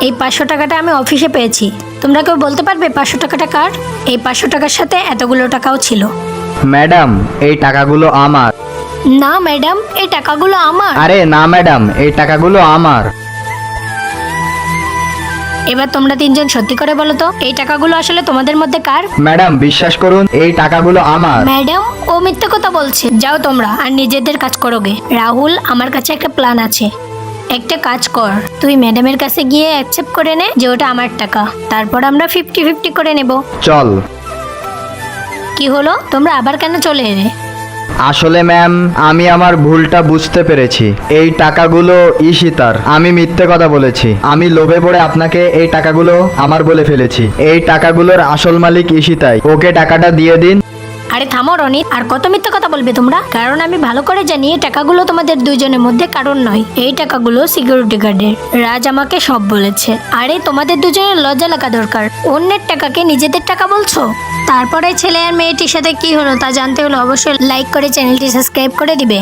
এই 500 টাকাটা আমি অফিসে পেয়েছি। তোমরা কেউ বলতে পারবে 500 টাকাটা কার? এই 500 টাকার সাথে এতগুলো টাকাও ছিল। ম্যাডাম, এই টাকাগুলো আমার। না ম্যাডাম, এই টাকাগুলো আমার। আরে না ম্যাডাম, এই টাকাগুলো আমার। এবার তোমরা তিনজন সত্যি করে বলো তো, এই টাকাগুলো আসলে তোমাদের মধ্যে কার? ম্যাডাম বিশ্বাস করুন, এই টাকাগুলো আমার। ম্যাডাম, ও মিথ্যে কথা বলছে। যাও তোমরা আর নিজেদের কাজ করোগে। রাহুল, আমার কাছে একটা প্ল্যান আছে। একটা কাজ কর, তুই ম্যাডামের কাছে গিয়ে অ্যাকসেপ্ট করে নে যে ওটা আমার টাকা। তারপর আমরা 50-50 করে নেব। চল। কি হলো, তোমরা আবার কেন চলে এলে? আসলে ম্যাম, আমি আমার ভুলটা বুঝতে পেরেছি। এই টাকাগুলো ঈশিতার। আমি মিথ্যে কথা বলেছি। আমি লোভে পড়ে আপনাকে এই টাকাগুলো আমার বলে ফেলেছি। এই টাকাগুলোর আসল মালিক ঈশিতাই। ওকে টাকাটা দিয়ে দিন। আরে থামো রনিত, আর কত মিথ্যে কথা বলবে তোমরা? কারণ আমি ভালো করে জানি এই টাকাগুলো তোমাদের দুইজনের মধ্যে কারণ নয়। এই টাকাগুলো সিকিউরিটি গার্ডের। রাজ আমাকে সব বলেছে। আরে তোমাদের দুজনের লজ্জা লাগা দরকার। অন্যের টাকাকে নিজেদের টাকা বলছো? তারপরে ছেলে আর মেয়েটির সাথে কি হলো তা জানতে হলে অবশ্যই লাইক করে চ্যানেলটি সাবস্ক্রাইব করে দিবে।